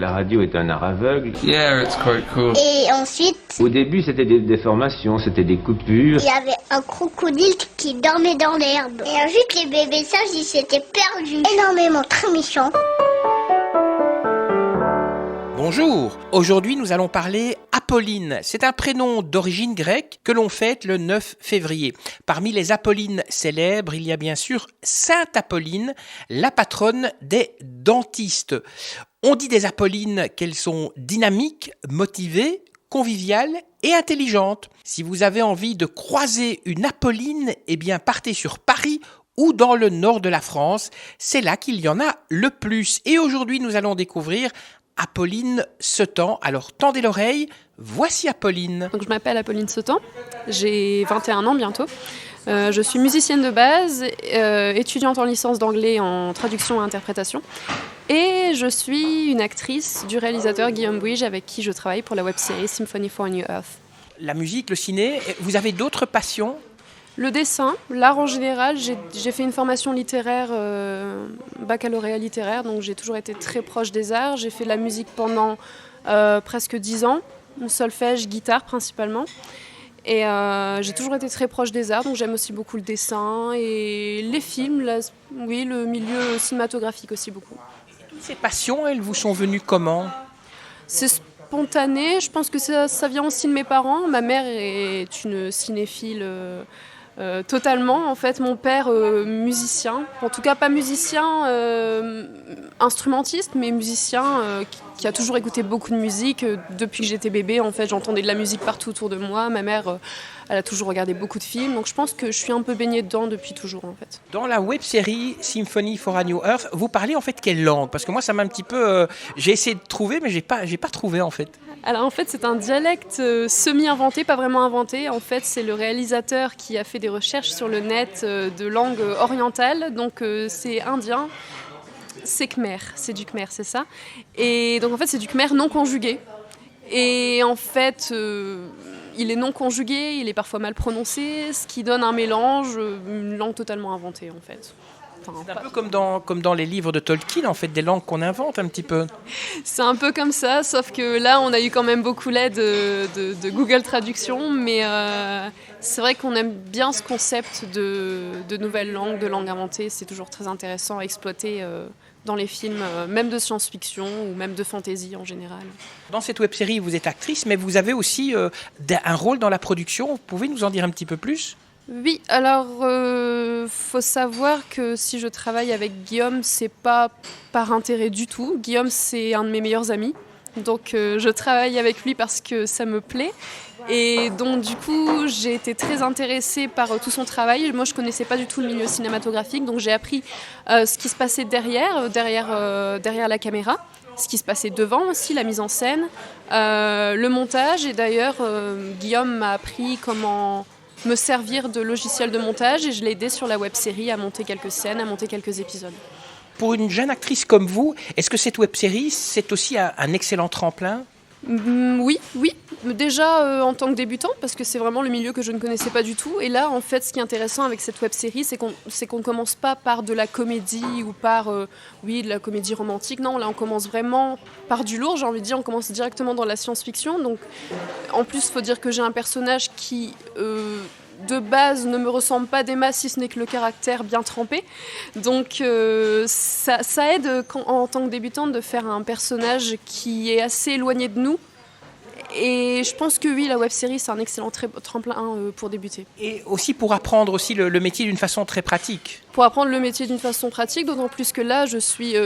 La radio est un art aveugle. Yeah, it's quite cool. Et ensuite, Au début, c'était des déformations, c'était des coupures. il y avait un crocodile qui dormait dans l'herbe. Et ensuite, les bébés sages, ils s'étaient perdus. Énormément, très méchants. Bonjour, aujourd'hui nous allons parler Apolline. C'est un prénom d'origine grecque que l'on fête le 9 février. Parmi les Apollines célèbres, il y a bien sûr Sainte Apolline, la patronne des dentistes. On dit des Apollines qu'elles sont dynamiques, motivées, conviviales et intelligentes. Si vous avez envie de croiser une Apolline, eh bien partez sur Paris ou dans le nord de la France. C'est là qu'il y en a le plus. Et aujourd'hui nous allons découvrir Apolline Setan. Alors tendez l'oreille, voici Apolline. Donc, je m'appelle Apolline Setan, j'ai 21 ans bientôt. Je suis musicienne de base, étudiante en licence d'anglais en traduction et interprétation. Et je suis une actrice du réalisateur Guillaume Bouygues avec qui je travaille pour la web-série Symphony for a New Earth. La musique, le ciné, vous avez d'autres passions ? Le dessin, l'art en général, j'ai fait une formation littéraire, baccalauréat littéraire, donc j'ai toujours été très proche des arts. J'ai fait de la musique pendant presque 10 ans, solfège, guitare principalement. Et j'ai toujours été très proche des arts, donc j'aime aussi beaucoup le dessin et les films, oui, le milieu cinématographique aussi beaucoup. Ces passions, elles vous sont venues comment ? C'est spontané, je pense que ça vient aussi de mes parents. Ma mère est une cinéphile totalement. En fait, mon père, musicien, en tout cas pas musicien instrumentiste, mais musicien qui a toujours écouté beaucoup de musique. Depuis que j'étais bébé, en fait, j'entendais de la musique partout autour de moi. Ma mère, elle a toujours regardé beaucoup de films, donc je pense que je suis un peu baignée dedans depuis toujours, en fait. Dans la web-série Symphony for a New Earth, vous parlez en fait quelle langue ? Parce que moi, ça m'a un petit peu... j'ai essayé de trouver, mais j'ai pas trouvé en fait. Alors en fait, c'est un dialecte semi-inventé, pas vraiment inventé. En fait, c'est le réalisateur qui a fait des recherches sur le net de langue orientale, donc c'est indien. C'est khmer, c'est du khmer, c'est ça. Et donc en fait, c'est du khmer non conjugué. Et en fait, il est non conjugué, il est parfois mal prononcé, ce qui donne un mélange, une langue totalement inventée en fait. Enfin, C'est un peu comme dans les livres de Tolkien, en fait, des langues qu'on invente un petit peu. C'est un peu comme ça, sauf que là, on a eu quand même beaucoup l'aide de Google Traduction, mais c'est vrai qu'on aime bien ce concept de nouvelles langues, de langues inventées. C'est toujours très intéressant à exploiter dans les films, même de science-fiction ou même de fantasy en général. Dans cette web-série, vous êtes actrice, mais vous avez aussi un rôle dans la production. Vous pouvez nous en dire un petit peu plus ? Oui, alors faut savoir que si je travaille avec Guillaume, c'est pas par intérêt du tout. Guillaume, c'est un de mes meilleurs amis, donc je travaille avec lui parce que ça me plaît. Et donc du coup, j'ai été très intéressée par tout son travail. Moi, je connaissais pas du tout le milieu cinématographique, donc j'ai appris ce qui se passait derrière la caméra, ce qui se passait devant aussi, la mise en scène, le montage. Et d'ailleurs, Guillaume m'a appris comment me servir de logiciel de montage et je l'ai aidé sur la web-série à monter quelques scènes, à monter quelques épisodes. Pour une jeune actrice comme vous, est-ce que cette web-série, c'est aussi un excellent tremplin ? Oui. Déjà en tant que débutante, parce que c'est vraiment le milieu que je ne connaissais pas du tout. Et là, en fait, ce qui est intéressant avec cette web-série, c'est qu'on ne commence pas par de la comédie ou par de la comédie romantique. Non, là, on commence vraiment par du lourd, j'ai envie de dire. On commence directement dans la science-fiction. Donc, en plus, il faut dire que j'ai un personnage qui... de base ne me ressemble pas des masses si ce n'est que le caractère bien trempé. Donc ça aide en tant que débutante de faire un personnage qui est assez éloigné de nous. Et je pense que oui, la web-série, c'est un excellent tremplin pour débuter. Et aussi pour apprendre aussi le métier d'une façon très pratique. Pour apprendre le métier d'une façon pratique, d'autant plus que là, je suis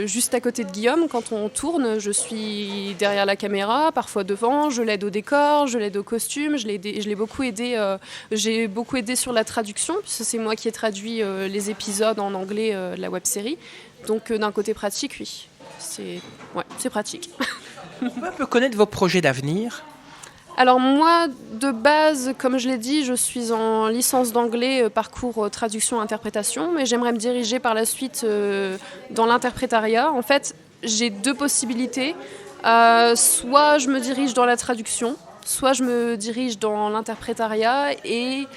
juste à côté de Guillaume. Quand on tourne, je suis derrière la caméra, parfois devant, je l'aide au décor, je l'aide au costume, je l'ai beaucoup aidé, j'ai beaucoup aidé sur la traduction, puisque c'est moi qui ai traduit les épisodes en anglais de la web-série. Donc d'un côté pratique, oui, c'est pratique. On peut un peu connaître vos projets d'avenir ? Alors moi, de base, comme je l'ai dit, je suis en licence d'anglais, parcours traduction-interprétation, mais j'aimerais me diriger par la suite dans l'interprétariat. En fait, j'ai deux possibilités. Soit je me dirige dans la traduction, soit je me dirige dans l'interprétariat et...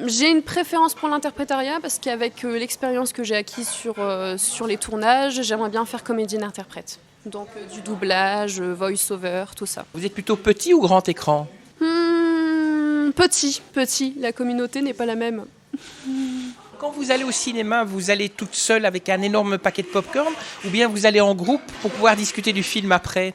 J'ai une préférence pour l'interprétariat parce qu'avec l'expérience que j'ai acquise sur les tournages, j'aimerais bien faire comédienne-interprète. Donc du doublage, voice-over, tout ça. Vous êtes plutôt petit ou grand écran? Petit. La communauté n'est pas la même. Quand vous allez au cinéma, vous allez toute seule avec un énorme paquet de pop-corn ou bien vous allez en groupe pour pouvoir discuter du film après?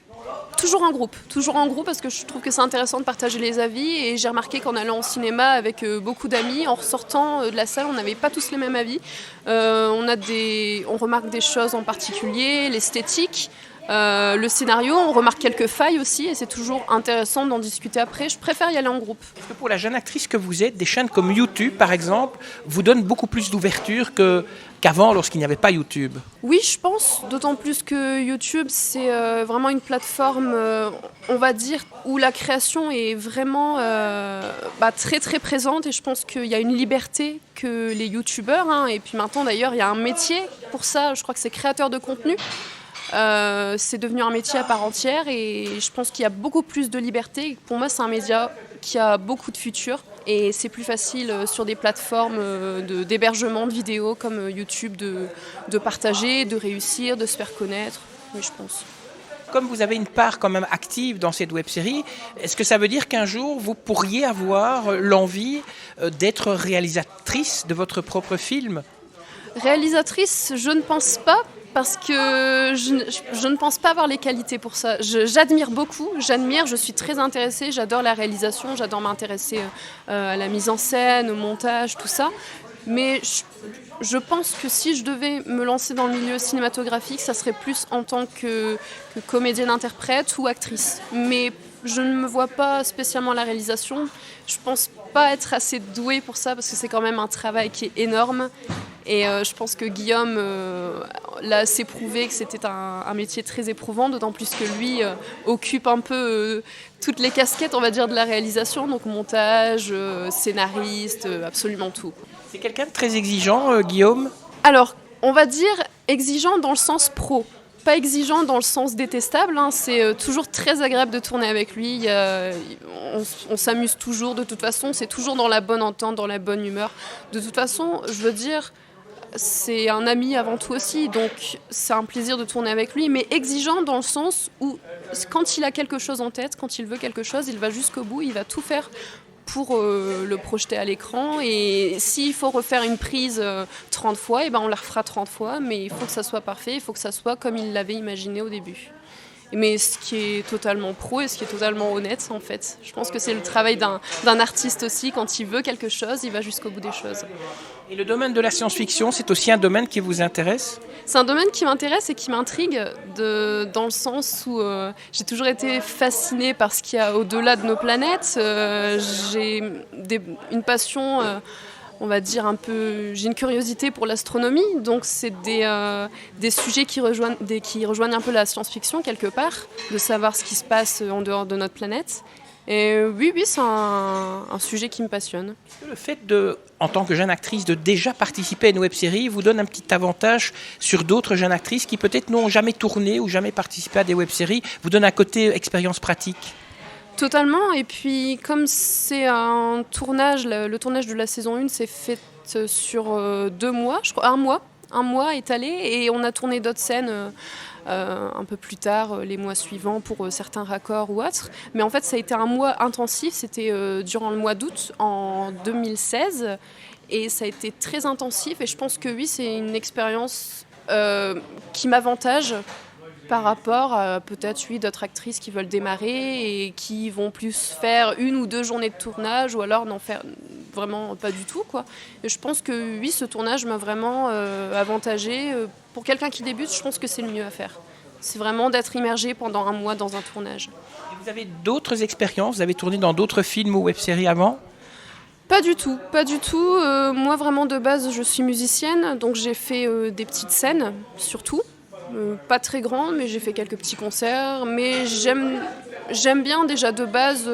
Toujours en groupe parce que je trouve que c'est intéressant de partager les avis et j'ai remarqué qu'en allant au cinéma avec beaucoup d'amis, en ressortant de la salle, on n'avait pas tous les mêmes avis. On remarque des choses en particulier, l'esthétique, le scénario, on remarque quelques failles aussi et c'est toujours intéressant d'en discuter après. Je préfère y aller en groupe. Parce que pour la jeune actrice que vous êtes, des chaînes comme YouTube par exemple vous donnent beaucoup plus d'ouverture qu'avant lorsqu'il n'y avait pas YouTube. Oui, je pense, d'autant plus que YouTube, c'est vraiment une plateforme, on va dire, où la création est vraiment très très présente et je pense qu'il y a une liberté que les YouTubeurs, et puis maintenant d'ailleurs il y a un métier pour ça, je crois que c'est créateur de contenu. C'est devenu un métier à part entière et je pense qu'il y a beaucoup plus de liberté. Pour moi, c'est un média qui a beaucoup de futur et c'est plus facile sur des plateformes d'hébergement de vidéos comme YouTube de partager, de réussir, de se faire connaître. Oui, je pense. Comme vous avez une part quand même active dans cette web-série, est-ce que ça veut dire qu'un jour vous pourriez avoir l'envie d'être réalisatrice de votre propre film? Réalisatrice, je ne pense pas. Parce que je ne pense pas avoir les qualités pour ça. J'admire beaucoup, je suis très intéressée, j'adore la réalisation, j'adore m'intéresser à la mise en scène, au montage, tout ça. Mais je pense que si je devais me lancer dans le milieu cinématographique, ça serait plus en tant que comédienne-interprète ou actrice. Mais je ne me vois pas spécialement à la réalisation. Je pense pas être assez douée pour ça parce que c'est quand même un travail qui est énorme. Et je pense que Guillaume l'a assez prouvé que c'était un métier très éprouvant, d'autant plus que lui occupe un peu toutes les casquettes, on va dire, de la réalisation, donc montage, scénariste, absolument tout. C'est quelqu'un de très exigeant, Guillaume? Alors, on va dire exigeant dans le sens pro. Pas exigeant dans le sens détestable, c'est toujours très agréable de tourner avec lui, on s'amuse toujours, de toute façon, c'est toujours dans la bonne entente, dans la bonne humeur. De toute façon, je veux dire, c'est un ami avant tout aussi, donc c'est un plaisir de tourner avec lui, mais exigeant dans le sens où quand il a quelque chose en tête, quand il veut quelque chose, il va jusqu'au bout, il va tout faire pour le projeter à l'écran et s'il faut refaire une prise 30 fois, on la refera 30 fois, mais il faut que ça soit parfait, il faut que ça soit comme il l'avait imaginé au début. Mais ce qui est totalement pro et ce qui est totalement honnête en fait. Je pense que c'est le travail d'un artiste aussi, quand il veut quelque chose, il va jusqu'au bout des choses. Et le domaine de la science-fiction, c'est aussi un domaine qui vous intéresse? C'est un domaine qui m'intéresse et qui m'intrigue dans le sens où j'ai toujours été fascinée par ce qu'il y a au-delà de nos planètes. J'ai une passion... on va dire j'ai une curiosité pour l'astronomie, donc c'est des sujets qui rejoignent un peu la science-fiction quelque part, de savoir ce qui se passe en dehors de notre planète. Et oui, c'est un sujet qui me passionne. Le fait en tant que jeune actrice, de déjà participer à une web-série vous donne un petit avantage sur d'autres jeunes actrices qui peut-être n'ont jamais tourné ou jamais participé à des web-séries, vous donne un côté expérience pratique? Totalement, et puis comme c'est un tournage, le tournage de la saison 1 s'est fait sur 2 mois, je crois, un mois étalé, et on a tourné d'autres scènes un peu plus tard, les mois suivants, pour certains raccords ou autres. Mais en fait, ça a été un mois intensif, c'était durant le mois d'août en 2016, et ça a été très intensif, et je pense que oui, c'est une expérience qui m'avantage par rapport à peut-être d'autres actrices qui veulent démarrer et qui vont plus faire 1 ou 2 journées de tournage ou alors n'en faire vraiment pas du tout, quoi. Et je pense que oui, ce tournage m'a vraiment avantagée. Pour quelqu'un qui débute, je pense que c'est le mieux à faire. C'est vraiment d'être immergé pendant un mois dans un tournage. Et vous avez d'autres expériences? Vous avez tourné dans d'autres films ou web-séries avant? Pas du tout. Moi, vraiment, de base, je suis musicienne, donc j'ai fait des petites scènes, surtout. Pas très grande, mais j'ai fait quelques petits concerts. Mais j'aime bien déjà de base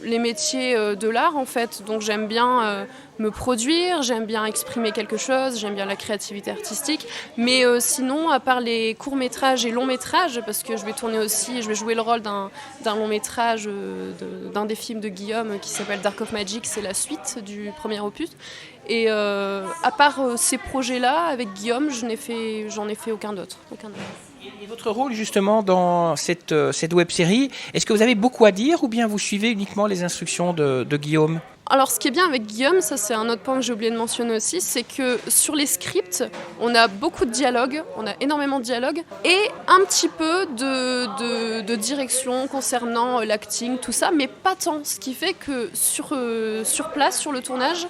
les métiers de l'art en fait. Donc j'aime bien me produire, j'aime bien exprimer quelque chose, j'aime bien la créativité artistique. Mais sinon, à part les courts-métrages et longs-métrages, parce que je vais jouer le rôle d'un long-métrage d'un des films de Guillaume qui s'appelle Dark of Magic, c'est la suite du premier opus. Et à part ces projets-là, avec Guillaume, j'en ai fait aucun autre. Et votre rôle justement dans cette web-série, est-ce que vous avez beaucoup à dire ou bien vous suivez uniquement les instructions de Guillaume ? Alors ce qui est bien avec Guillaume, ça c'est un autre point que j'ai oublié de mentionner aussi, c'est que sur les scripts, on a beaucoup de dialogues, on a énormément de dialogues et un petit peu de direction concernant l'acting, tout ça, mais pas tant. Ce qui fait que sur place, sur le tournage,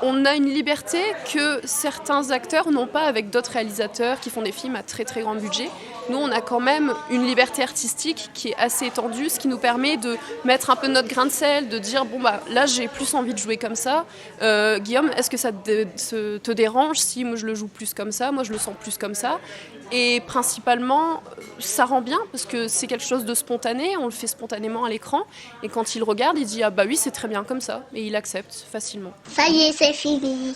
on a une liberté que certains acteurs n'ont pas avec d'autres réalisateurs qui font des films à très très grand budget. Nous, on a quand même une liberté artistique qui est assez étendue, ce qui nous permet de mettre un peu notre grain de sel, de dire bon bah là j'ai plus envie de jouer comme ça. Guillaume, est-ce que ça te dérange si moi je le joue plus comme ça, moi je le sens plus comme ça? Et principalement, ça rend bien parce que c'est quelque chose de spontané, on le fait spontanément à l'écran. Et quand il regarde, il dit ah bah oui c'est très bien comme ça, et il accepte facilement. Ça y est, c'est fini.